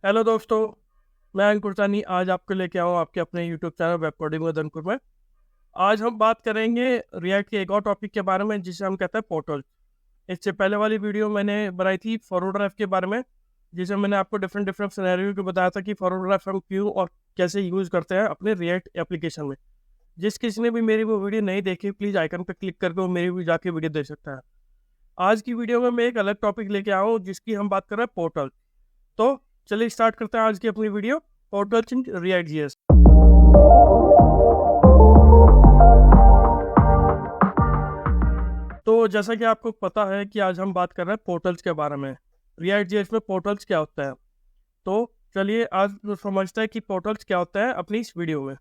Hello दोस्तों, मैं अंकुर सानी आज आपको लेके आऊँ आपके अपने YouTube channel web coding with Ankur में। आज हम बात करेंगे रिएक्ट के एक और टॉपिक के बारे में जिसे हम कहते हैं पोर्टल। इससे पहले वाली वीडियो मैंने बनाई थी फॉरवर्ड ड्राइव के बारे में, जिसे मैंने आपको डिफरेंट डिफरेंट सिनेरियो को बताया था कि फॉरवर्ड ड्राइव हम क्यों और कैसे यूज़ करते हैं अपने रिएक्ट एप्लीकेशन में। जिस किसी ने भी मेरी वो वीडियो नहीं देखी, प्लीज़ आइकन पर क्लिक करके वो मेरी भी जाके वीडियो देख सकता है। आज की वीडियो में मैं एक अलग टॉपिक लेके आया हूँ जिसकी हम बात कर रहे हैं पोर्टल। तो चलिए स्टार्ट करते हैं आज की अपनी video, portals in React JS. तो जैसा कि आपको पता है कि आज हम बात कर रहे हैं पोर्टल्स के बारे में, रिएक्ट जेएस में पोर्टल्स क्या होता है। तो चलिए आज समझते हैं कि पोर्टल्स क्या होता है अपनी इस वीडियो में।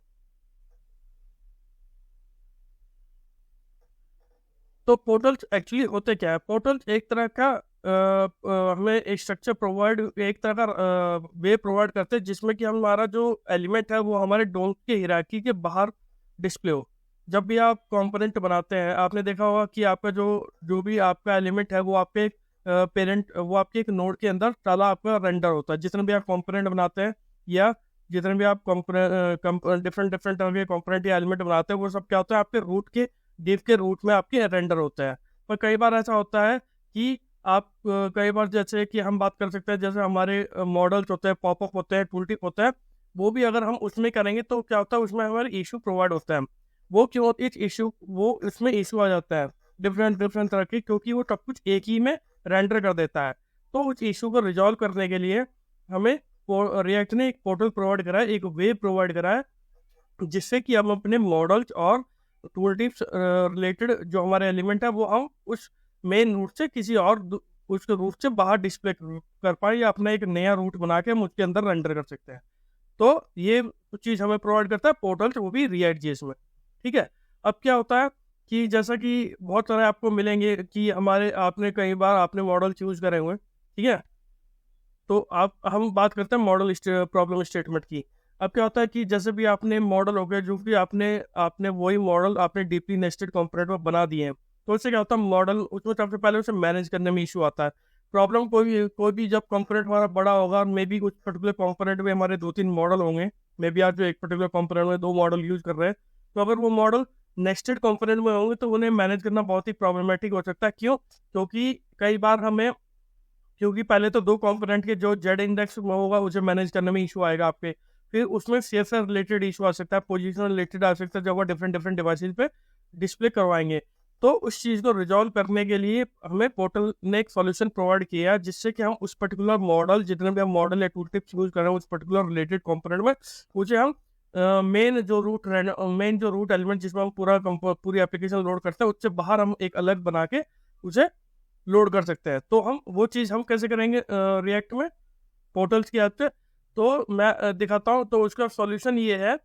तो पोर्टल्स एक्चुअली होते क्या है? पोर्टल्स एक तरह का हमें एक स्ट्रक्चर प्रोवाइड, एक तरह का वे प्रोवाइड करते हैं जिसमें कि हमारा जो एलिमेंट है वो हमारे डोम के हिराकी के बाहर डिस्प्ले हो। जब भी आप कंपोनेंट बनाते हैं, आपने देखा होगा कि आपका जो जो भी आपका एलिमेंट है वो आपके पेरेंट, वो आपके एक नोड के अंदर सारा आपका रेंडर होता है। जितने भी आप कंपोनेंट बनाते हैं या जितने भी आप डिफरेंट डिफरेंट तरह के कंपोनेंट या एलिमेंट बनाते हैं, वो सब क्या होता है आपके रूट के डिव के रूट में आपके रेंडर होता है। पर कई बार ऐसा होता है कि आप कई बार जैसे कि हम बात कर सकते हैं, जैसे हमारे मॉडल्स होते हैं, पॉपअप होते हैं, टूल टिप होता है, वो भी अगर हम उसमें करेंगे तो क्या होता है उसमें हमारे इशू प्रोवाइड होता है। वो क्यों होती है इशू? वो इसमें इशू आ जाता है डिफरेंट डिफरेंट तरह की, क्योंकि वो सब कुछ एक ही में रेंडर कर देता है। तो उस इशू को रिजॉल्व करने के लिए हमें रिएक्ट ने एक पोर्टल प्रोवाइड करा है, एक वे प्रोवाइड करा है, जिससे कि हम अपने मॉडल्स और टूल टिप्स रिलेटेड जो हमारे एलिमेंट है वो हम उस मेन रूट से किसी और उसके रूट से बाहर डिस्प्ले कर पाए, या अपना एक नया रूट बना के हम उसके अंदर रेंडर कर सकते हैं। तो ये चीज़ हमें प्रोवाइड करता है पोर्टल, वो भी रिएक्ट जेएस में। ठीक है। अब क्या होता है कि जैसा कि बहुत सारे आपको मिलेंगे कि हमारे आपने कई बार आपने मॉडल चूज करे हुए, ठीक है। तो आप हम बात करते हैं मॉडल प्रॉब्लम स्टेटमेंट की। अब क्या होता है कि जैसे भी आपने मॉडल हो गए जो कि आपने आपने वही मॉडल आपने डीपली नेस्टेड कंपोनेंट में बना दिए हैं, तो उससे क्या होता है मॉडल उसमें सबसे पहले उसे मैनेज करने में इशू आता है। प्रॉब्लम कोई भी जब कंपोनेंट हमारा बड़ा होगा, मे बी कुछ पर्टिकुलर कंपोनेंट में हमारे 2-3 मॉडल होंगे, मे बी आप जो एक पर्टिकुलर कंपोनेंट में 2 मॉडल यूज कर रहे हैं, तो अगर वो मॉडल नेस्टेड कंपोनेंट में होंगे तो उन्हें मैनेज करना बहुत ही प्रॉब्लमेटिक हो सकता है। क्यों? क्योंकि कई बार हमें, क्योंकि पहले तो 2 कंपोनेंट के जो जेड इंडेक्स में होगा उसे मैनेज करने में इशू आएगा आपके। फिर उसमें सेफ से रिलेटेड इशू आ सकता है, पोजीशन रिलेटेड आ सकता है, जब वो डिफरेंट डिफरेंट डिवाइसेस पे डिस्प्ले करवाएंगे। तो उस चीज़ को रिजॉल्व करने के लिए हमें पोर्टल ने एक सॉल्यूशन प्रोवाइड किया है, जिससे कि हम उस पर्टिकुलर मॉडल, जितने भी हम मॉडल या टूल टिप्स यूज कर रहे हैं उस पर्टिकुलर रिलेटेड कंपोनेंट में, उसे हम मेन जो रूट एलिमेंट जिसमें हम पूरी एप्लीकेशन लोड करते हैं, उससे बाहर हम एक अलग बना के उसे लोड कर सकते हैं। तो हम वो चीज़ हम कैसे करेंगे रिएक्ट में पोर्टल्स की हेल्प से, तो मैं दिखाता हूँ। तो उसका सॉल्यूशन ये है।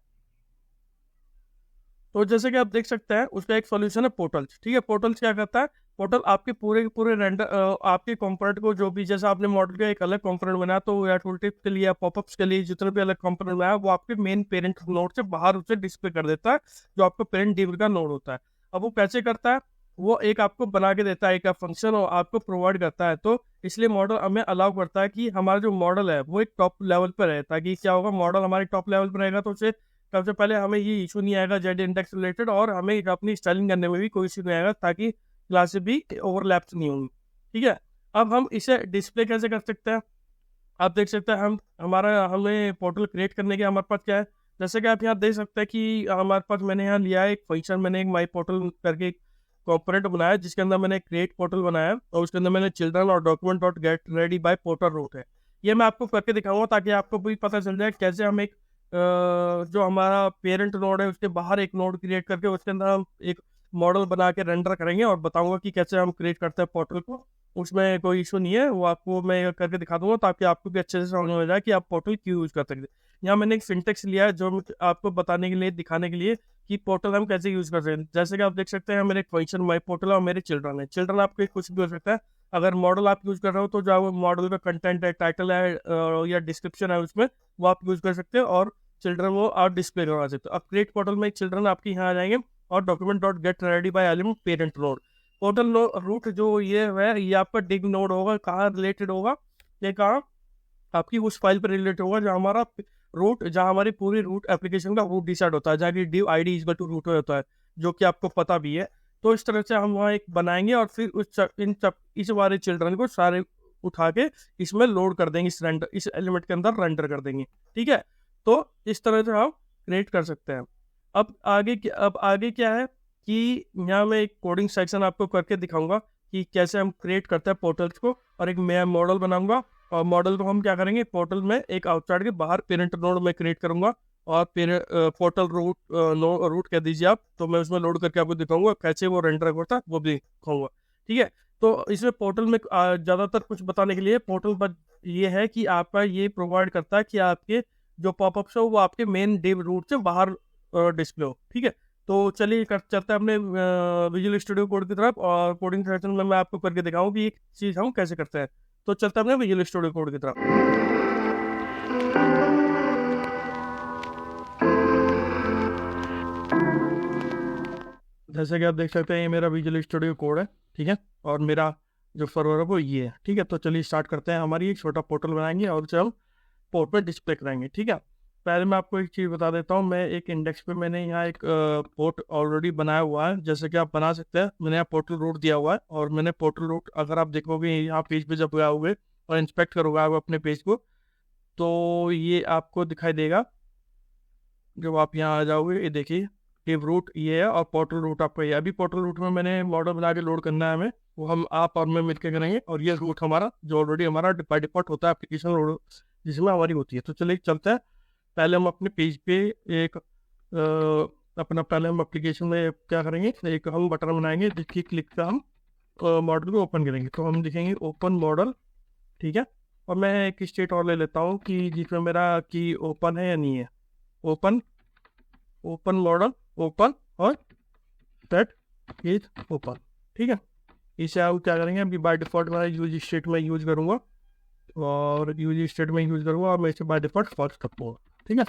तो जैसे कि आप देख सकते हैं उसका एक सॉल्यूशन है पोर्टल्स। ठीक है, पोर्टल्स क्या करता है? पोर्टल आपके पूरे के पूरे रेंडर आपके कंपोनेंट को, जो भी जैसे आपने मॉडल का एक अलग कंपोनेंट बनाया, तो या टूल टिप के लिए या पॉपअप्स के लिए जितने भी अलग कंपोनेंट बनाया, वो आपके मेन पेरेंट नोड से बाहर उसे डिस्प्ले कर देता है, जो आपका पेरेंट डिव का नोड होता है। अब वो कैसे करता है? वो एक आपको बना के देता है, एक फंक्शन और आपको प्रोवाइड करता है। तो इसलिए मॉडल हमें अलाउ करता है कि हमारा जो मॉडल है वो एक टॉप लेवल पर रहे, ताकि क्या होगा, मॉडल हमारे टॉप लेवल पर रहेगा तो उसे सबसे पहले हमें ये इशू नहीं आएगा जेड इंडेक्स रिलेटेड, और हमें अपनी स्टाइलिंग करने में भी कोई इशू नहीं आएगा, ताकि क्लासेस भी ओवरलैप्स नहीं होंगी। ठीक है। अब हम इसे डिस्प्ले कैसे कर सकते हैं? आप देख सकते हैं हमें पोर्टल क्रिएट करने के हमारे पास क्या है। जैसे कि आप यहाँ देख सकते हैं कि हमारे पास मैंने यहाँ लिया है एक फंक्शन, मैंने एक माई पोर्टल करके एक कंपोनेंट बनाया, जिसके अंदर मैंने क्रिएट पोर्टल बनाया और उसके अंदर मैंने चिल्ड्रन और document dot get ready by portal root है। ये मैं आपको करके दिखाऊंगा ताकि आपको भी पता चल जाए कैसे हम एक जो हमारा पेरेंट नोड है उसके बाहर एक नोड क्रिएट करके उसके अंदर हम एक मॉडल बना के रेंडर करेंगे, और बताऊंगा कि कैसे हम क्रिएट करते हैं पोर्टल को। उसमें कोई इशू नहीं है, वो आपको मैं करके दिखा दूंगा ताकि आपको भी अच्छे से समझ में आ जाए कि आप पोर्टल क्यों यूज कर सकते हैं। यहाँ मैंने एक सिंटेक्स लिया है जो आपको बताने के लिए, दिखाने के लिए कि पोर्टल हम कैसे यूज कर सकते हैं। जैसे कि आप देख सकते हैं मेरे एक फंक्शन माई पोर्टल और मेरे चिल्ड्रन है। चिल्ड्रन आपको कुछ भी हो सकता है। अगर मॉडल आप यूज कर रहे हो तो जो मॉडल का कंटेंट है, टाइटल है या डिस्क्रिप्शन है, उसमें वो आप यूज कर सकते हो, और चिल्ड्रन वो आप डिस्प्ले करवा सकते हो। अब क्रिएट पोर्टल में चिल्ड्रन आपके यहाँ आ जाएंगे, और document dot get ready by element parent node. Portal root जो ये है, ये आपका डिग नोड होगा। कहाँ रिलेटेड होगा? ये कहाँ आपकी उस फाइल पर रिलेट होगा जहाँ हमारा रूट, जहाँ हमारी पूरी रूट एप्लीकेशन का रूट डिसाइड होता है, जहाँ की div id equal to root होता है, जो कि आपको पता भी है। तो इस तरह से हम वहाँ एक बनाएंगे और फिर इस वाले चिल्ड्रन को सारे उठा के इसमें लोड कर देंगे, इस एलिमेंट के अंदर रेंडर कर देंगे। ठीक है, तो इस तरह से हम क्रिएट कर सकते हैं। अब आगे क्या है कि यहाँ मैं एक कोडिंग सेक्शन आपको करके दिखाऊंगा कि कैसे हम क्रिएट करते हैं पोर्टल्स को, और एक मैं मॉडल बनाऊंगा, और मॉडल को हम क्या करेंगे, पोर्टल में एक आउटसाइड के बाहर पेरेंट नोड में क्रिएट करूंगा, और पोर्टल रूट कह दीजिए आप, तो मैं उसमें लोड करके आपको दिखाऊंगा कैसे वो रेंडर होता है, वो भी दिखाऊंगा। ठीक है, तो इसमें पोर्टल में ज़्यादातर कुछ बताने के लिए पोर्टल पर ये है कि आपका ये प्रोवाइड करता है कि आपके जो पॉपअप्स हो वो आपके मेन डिव रूट से बाहर डिस्प्ले हो। ठीक है, तो चलिए चलते हैं अपने विजुअल स्टूडियो कोड की तरफ, और कोडिंग सेक्शन में मैं आपको करके दिखाऊँ कि एक चीज़ हम कैसे करते हैं। तो चलते हैं अपने विजुअल स्टूडियो कोड की तरफ। जैसे कि आप देख सकते हैं ये मेरा विजुअल स्टूडियो कोड है। ठीक है, और मेरा जो सर्वर है वो ये है। ठीक है, तो चलिए स्टार्ट करते हैं। हमारी एक छोटा पोर्टल बनाएंगे और उसे हम पोर्ट पर डिस्प्ले कराएंगे। ठीक है, पहले मैं आपको एक चीज़ बता देता हूँ, मैं एक इंडेक्स पे मैंने यहाँ एक पोर्ट ऑलरेडी बनाया हुआ है, जैसे कि आप बना सकते हैं। मैंने यहाँ पोर्टल रूट दिया हुआ है, और मैंने पोर्टल रूट, अगर आप देखोगे यहाँ पेज पे जब आओगे और इंस्पेक्ट करोगे आप अपने पेज को, तो ये आपको दिखाई देगा। जब आप यहाँ आ जाओगे, ये देखिए डिव रूट ये है और पोर्टल रूट आपका ये। अभी पोर्टल रूट में मैंने मॉडल बना के लोड करना है हमें, वो हम आप और मैं मिलकर करेंगे। और ये रूट हमारा जो ऑलरेडी हमारा बाय डिफॉल्ट होता है एप्लीकेशन लोड जिसमें हमारी होती है। तो चलिए चलते हैं। पहले हम अपने पेज पे एक पहले हम एप्लीकेशन में क्या करेंगे, एक हम बटन बनाएंगे जिसकी क्लिक से हम मॉडल को ओपन करेंगे। तो हम लिखेंगे ओपन मॉडल। ठीक है, और मैं एक स्टेट और ले लेता हूँ कि जिसमें मेरा की ओपन है या नहीं है। ओपन मॉडल ओपन और सेट इज ओपन। ठीक है, इसे आप क्या करेंगे, अभी बाय डिफॉल्ट मैं यूज स्टेट में यूज करूँगा, और यूज स्टेट में यूज करूँगा, और मैं इसे बाय डिफॉल्ट फॉल्स रखूँगा। ठीक है,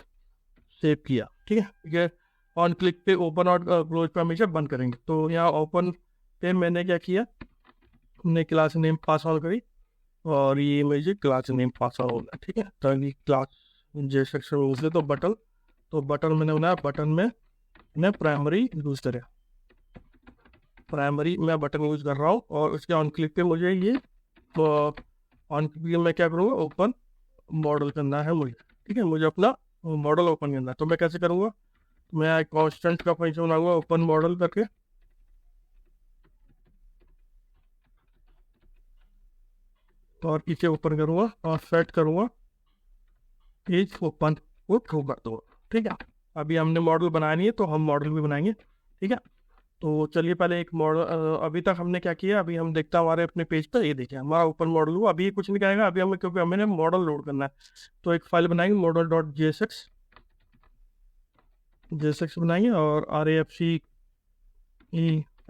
सेव किया। ठीक है, ऑन क्लिक पे ओपन और क्लोज पे हमेशा बंद करेंगे। तो यहाँ ओपन पे मैंने क्या किया, हमने क्लास नेम पास ऑन करी, और ये मुझे क्लास नेम पास ऑन होगा। ठीक है, तो क्लास जे सेक्शन में तो बटन मैंने बनाया, बटन में मैं प्राइमरी यूज करें, प्राइमरी मैं बटन यूज कर रहा हूँ। और उसके ऑन क्लिक पे मुझे ये ऑन क्लिक मैं क्या करूँगा, ओपन मॉडल करना है मुझे। ठीक है, मुझे अपना मॉडल ओपन करना है। तो मैं कैसे करूँगा, मैं एक कॉन्स्टेंट का फंक्शन बनाऊंगा ओपन मॉडल करके, और इसे ओपन करूँगा और सेट करूँगा पेज ओपन को ट्रू कर दूँगा। ठीक है, अभी हमने मॉडल बनाया नहीं है तो हम मॉडल भी बनाएंगे। ठीक है, तो चलिए पहले एक मॉडल, अभी तक हमने क्या किया, अभी हम देखते हैं हमारे अपने पेज पर, ये देखिए हमारा ओपन मॉडल हुआ। अभी कुछ नहीं करेगा अभी हमें, क्योंकि हमें मॉडल लोड करना है। तो एक फाइल बनाएंगे मॉडल डॉट JSX बनाएंगे, और RAFC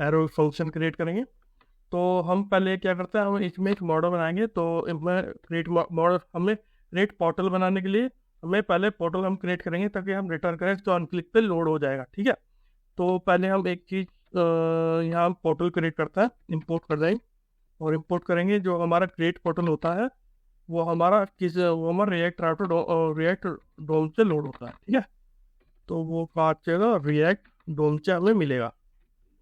एरो फंक्शन क्रिएट करेंगे। तो हम पहले क्या करते हैं, हम इसमें एक मॉडल बनाएंगे। तो इसमें क्रिएट मॉडल, हमें क्रिएट पोर्टल बनाने के लिए हमें पहले पोर्टल हम क्रिएट करेंगे ताकि हम रिटर्न करें तो ऑन क्लिक पे लोड हो जाएगा। ठीक है, तो पहले हम एक चीज़ यहाँ पोर्टल क्रिएट करता है, इंपोर्ट कर देंगे, और इंपोर्ट करेंगे जो हमारा क्रिएट पोर्टल होता है वो हमारा रिएक्ट डोम से लोड होता है। ठीक है, तो वो काटेगा रिएक्ट डोम से हमें मिलेगा।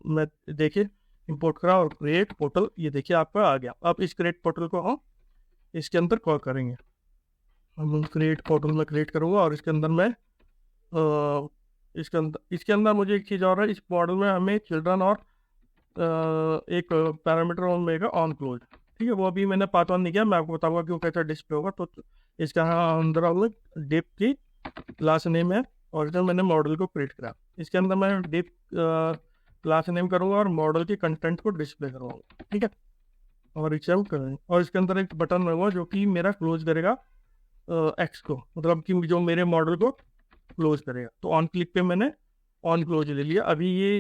मैं देखिए इंपोर्ट करा और क्रिएट पोर्टल, ये देखिए आपका आ गया। अब इस क्रिएट पोर्टल को हम इसके अंदर कॉल करेंगे। हम क्रिएट पोर्टल में क्रिएट करूँगा, और इसके अंदर मैं इसके अंदर मुझे एक चीज़ और है, इस मॉडल में हमें चिल्ड्रन और एक पैरामीटर ऑन मिलेगा ऑन क्लोज। ठीक है, वो अभी मैंने पास ऑन नहीं किया, मैं आपको बताऊंगा कि वो कैसा डिस्प्ले होगा। तो इसका अंदर हम डिप की क्लास नेम है, और इसमें मैंने मॉडल को क्रिएट करा। इसके अंदर मैं डिप क्लास नेम करूँगा और मॉडल के कंटेंट को डिस्प्ले करूँगा। ठीक है, और इसे हम करेंगे, और इसके अंदर एक बटन रहेगा जो कि मेरा क्लोज करेगा एक्स को, मतलब कि जो मेरे मॉडल को क्लोज करेगा। तो ऑन क्लिक पे मैंने ऑन क्लोज ले लिया। अभी ये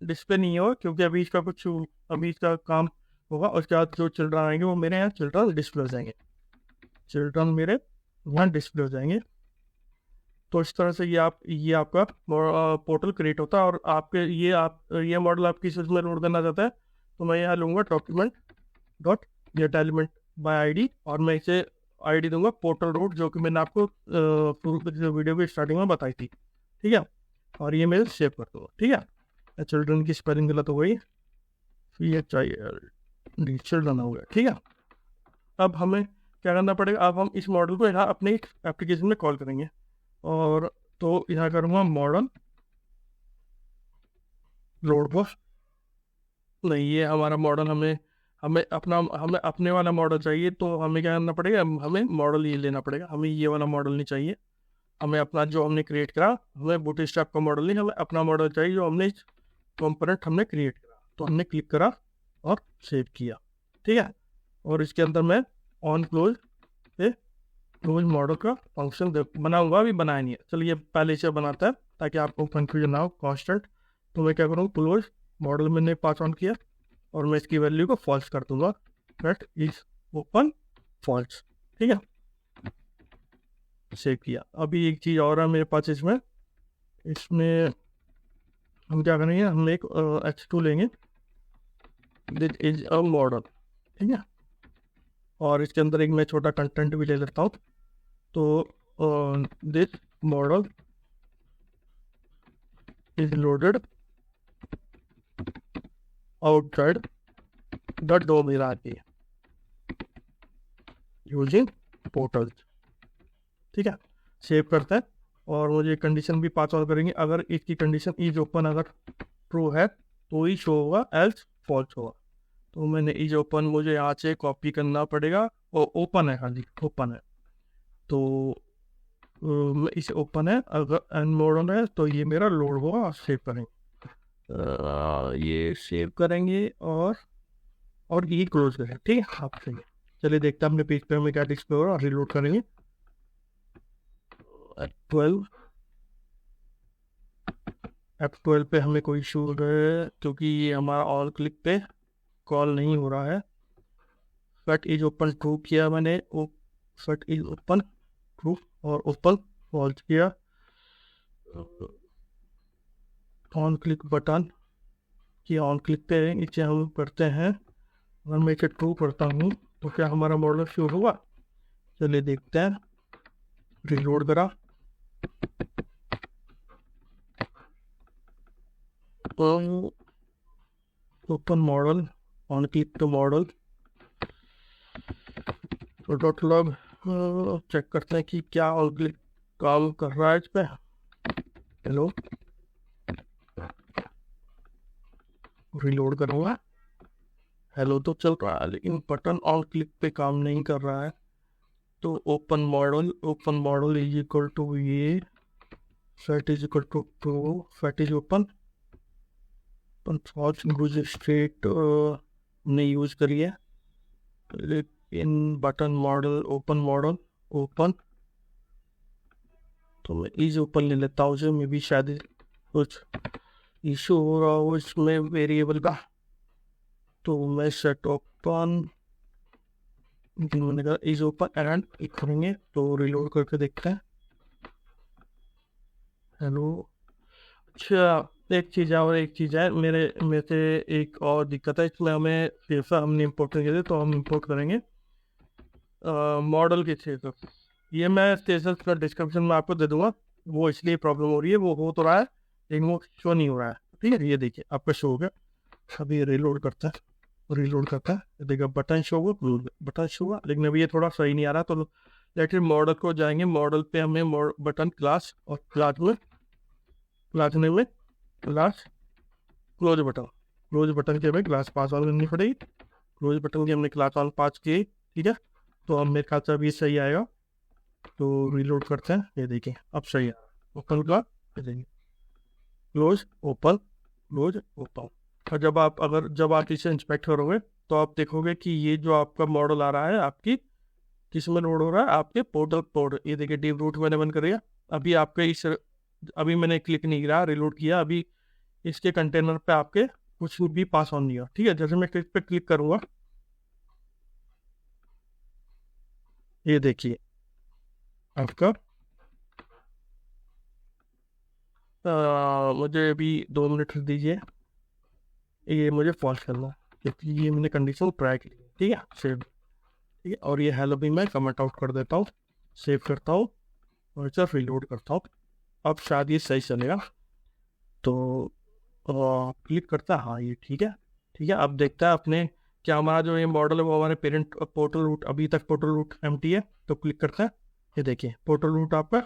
डिस्प्ले नहीं होगा क्योंकि अभी इसका काम होगा। उसके बाद जो चिल्ड्रन आएंगे वो मेरे यहाँ चिल्ड्रन डिस्प्ले हो जाएंगे, चिल्ड्रन मेरे वहाँ डिस्प्ले हो जाएंगे। तो इस तरह से ये आपका पोर्टल क्रिएट होता है। और आपके ये मॉडल आप किस में लोड करना चाहता है, तो मैं यहाँ लूँगा document dot gate element by ID, और मैं इसे आईडी दूंगा पोर्टल रूट, जो कि मैंने आपको वीडियो की स्टार्टिंग में बताई थी। ठीक है, और ये मैं सेव कर दूंगा। ठीक है, चिल्ड्रन की स्पेलिंग गलत हो गई, CHILD चिल्ड्रन हो गया। ठीक है, अब हमें क्या करना पड़ेगा, अब हम इस मॉडल को यहाँ अपने एप्लीकेशन में कॉल करेंगे। और तो यहाँ करूँगा मॉडल लोड बॉक्स। नहीं, ये हमारा मॉडल हमें हमें अपने वाला मॉडल चाहिए, तो हमें क्या करना पड़ेगा, हमें मॉडल ये लेना पड़ेगा। हमें ये वाला मॉडल नहीं चाहिए, हमें अपना जो हमने क्रिएट करा, हमें बूटस्ट्रैप का मॉडल नहीं, हमें अपना मॉडल चाहिए जो हमने कंपोनेंट हमने क्रिएट करा। तो हमने क्लिक करा और सेव किया। ठीक है, और इसके अंदर मैं ऑन क्लोज पे क्लोज मॉडल का फंक्शन बनाऊंगा, अभी बनाया नहीं है। चलिए पहले इसे बनाता है ताकि आपको कंफ्यूजन ना हो। कॉन्स्टेंट, तो मैं क्या करूँगा, क्लोज मॉडल मैंने पास ऑन किया और मैं इसकी वैल्यू को फॉल्स कर दूंगा, दैट इज ओपन फॉल्स। ठीक है, सेव किया। अभी एक चीज़ और है मेरे पास इसमें हम क्या करेंगे, हम एक H2 लेंगे, दिस इज अ मॉडल। ठीक है, और इसके अंदर एक मैं छोटा कंटेंट भी ले लेता हूँ। तो this model is loaded outside the DOM hierarchy using portals. ठीक है, सेव करते हैं और मुझे कंडीशन भी पास ऑन करेंगे। अगर इसकी कंडीशन इज ओपन अगर ट्रू है तो ही शो होगा, एल्स फॉल्स होगा। तो मैंने इज ओपन मुझे यहाँ से कॉपी करना पड़ेगा, और ओपन है, खाली ओपन है। तो इसे ओपन है, अगर एंड मॉडल है तो ये मेरा लोड होगा। सेव करेंगे, ये सेव करेंगे और ये क्लोज करेंगे। ठीक है, आप सही है। चलिए देखते हैं अपने पेज पे हमें क्या डिस्प्ले हो रहा है। रिलोड करेंगे, F12 पे हमें कोई इशू है क्योंकि ये हमारा ऑल क्लिक पे कॉल नहीं हो रहा है। फट इज ओपन ट्रू किया मैंने, फट इज ओपन ट्रू और ओपन फॉल्स किया। ऑन क्लिक बटन की ऑन क्लिक पे नीचे हम करते हैं, अगर मैं इसे ट्रू करता हूँ तो क्या हमारा मॉडल शुरू होगा। चलिए देखते हैं, रिलोड करा तो open model, on click to model, तो डॉट लॉग चेक करते हैं कि क्या ऑन क्लिक काम कर रहा है इस पे। हेलो, रिलोड करूँगा, हेलो तो चल रहा है लेकिन बटन ऑन क्लिक पे काम नहीं कर रहा है। तो open model is equal to ये fat is equal to true, fat is open false गुज स्ट्रेट हमने यूज करी है, लेकिन बटन मॉडल ओपन तो मैं इज ओपन ले लेता हूँ, मे भी शायद कुछ इशू हो रहा हो इसमें वेरिएबल का। तो मैं सेट ओपन मैंने कहा इज ओपन एंड करेंगे, तो रिलोड करके देखते हैं। हेलो, अच्छा एक चीज़ है मेरे से एक और दिक्कत है इसमें, हमें जैसा हमने इम्पोर्ट किया तो हम इम्पोर्ट करेंगे मॉडल के स्टेटस। ये मैं स्टेटस का डिस्क्रिप्शन में आपको दे दूंगा, वो इसलिए प्रॉब्लम हो रही है, वो हो तो रहा है लेकिन वो शो नहीं हो रहा है। ठीक है, ये देखिए आपका शो हो गया। अभी रिलोड करता है, देखिए बटन शो हुआ, बटन शो हुआ, लेकिन अभी ये थोड़ा सही नहीं आ रहा। तो लेकिन मॉडल को जाएंगे, मॉडल पे हमें बटन क्लास और क्लास में क्लास क्लोज बटन की हमें क्लास पास ऑन करनी पड़ेगी। क्लोज बटन की हमने क्लास ऑन पास की। ठीक है, तो अब मेरे ख्याल से अभी सही आएगा। तो रीलोड करते हैं, ये देखिए अब सही है। ओपन का क्लोज ओपन और जब आप इसे इंस्पेक्ट करोगे तो आप देखोगे कि ये जो आपका मॉडल आ रहा है आपकी किस में लोड हो रहा है, आपके पोर्टल। ये देखिए डीप रूट मैंने बंद करिए। अभी मैंने क्लिक नहीं किया, रिलोड किया, अभी इसके कंटेनर पे आपके कुछ भी पास ऑन नहीं हुआ। ठीक है, जैसे मैं क्लिक पे क्लिक करूंगा, ये देखिए आपका मुझे अभी 2 मिनट दीजिए, ये मुझे फॉल्स करना है क्योंकि ये मैंने कंडीशन ट्राई की। ठीक है, सेव। ठीक है, और ये हेलो भी मैं कमेंट आउट कर देता हूँ, सेव करता हूँ और इसे रीलोड करता हूँ। अब शायद ये सही चलेगा, तो क्लिक करता है, हाँ ये ठीक है। ठीक है, अब देखता है अपने क्या हमारा जो ये मॉडल है वो हमारे पेरेंट पोर्टल रूट, अभी तक पोर्टल रूट एम्प्टी है, तो क्लिक करते हैं। ये देखिए पोर्टल रूट आपका,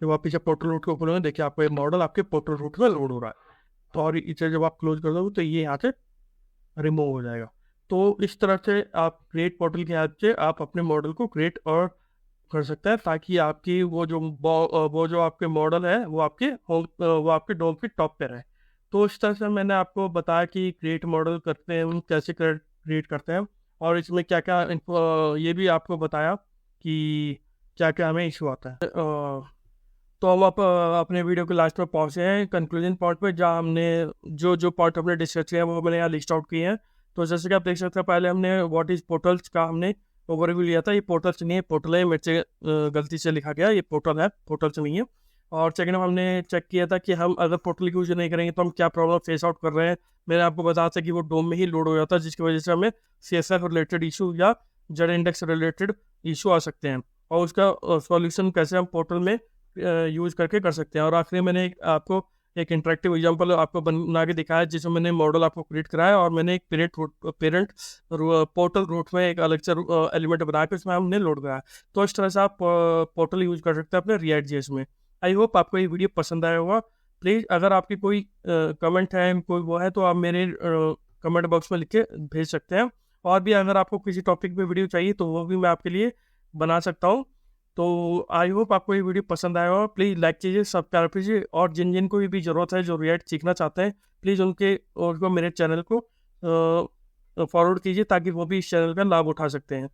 जब आप पीछे पोर्टल रूट को खोलोगे देखिए आपका ये मॉडल आपके पोर्टल रूट में लोड हो रहा है। तो और इसे जब आप क्लोज कर दोगे तो ये यहाँ से रिमूव हो जाएगा। तो इस तरह से आप क्रिएट पोर्टल की हेल्प से आप अपने मॉडल को क्रिएट और कर सकते हैं, ताकि आपकी वो जो आपके मॉडल है वो आपके वो आपके डोम के टॉप पे रहे। तो इस तरह से मैंने आपको बताया कि क्रिएट मॉडल करते हैं, हम कैसे क्रिएट करते हैं, और इसमें क्या क्या ये भी आपको बताया कि क्या क्या हमें इशू आता है। तो हम अपने वीडियो के लास्ट में पहुँचे हैं कंक्लूजन पॉइंट पे, जहाँ हमने जो जो पॉइंट हमने डिस्कस किए हैं वो मैंने यहाँ लिस्ट आउट किए हैं। तो जैसे कि आप देख सकते हैं, पहले हमने व्हाट इज पोर्टल्स का हमने ओवरव्यू लिया था। ये पोर्टल्स नहीं है, पोर्टल है, मेरे से गलती से लिखा गया, ये पोर्टल है, पोर्टल्स नहीं है। और सेकंड हमने चेक किया था कि हम अगर पोर्टल यूज नहीं करेंगे तो हम क्या प्रॉब्लम फेस आउट कर रहे हैं। मैंने आपको बताया था कि वो डोम में ही लोड हो जाता है, जिसकी वजह से हमें CSS रिलेटेड इशू या जेड इंडेक्स रिलेटेड इशू आ सकते हैं, और उसका सॉल्यूशन कैसे हम पोर्टल में यूज करके कर सकते हैं। और आखिरी मैंने आपको एक इंटरेक्टिव एग्जांपल आपको बना के दिखाया, जिसमें मैंने मॉडल आपको क्रिएट कराया और मैंने एक पेरेंट पोर्टल रूट में एक अलग से एलिमेंट बनाया के उसमें हमने लोड कराया। तो इस तरह से आप पोर्टल यूज कर सकते हैं अपने React.js में। आई होप आपको ये वीडियो पसंद आया होगा। प्लीज़ अगर आपकी कोई कमेंट है, कोई वो है, तो आप मेरे कमेंट बॉक्स में लिख के भेज सकते हैं। और भी अगर आपको किसी टॉपिक पे वीडियो चाहिए तो वो भी मैं आपके लिए बना सकता हूँ। तो आई होप आपको ये वीडियो पसंद आया होगा। प्लीज़ लाइक कीजिए, सब्सक्राइब कीजिए, और जिन जिन को भी ज़रूरत है जो रिएक्ट सीखना चाहते हैं, प्लीज़ उनको मेरे चैनल को फॉरवर्ड कीजिए, ताकि वो भी इस चैनल का लाभ उठा सकते हैं।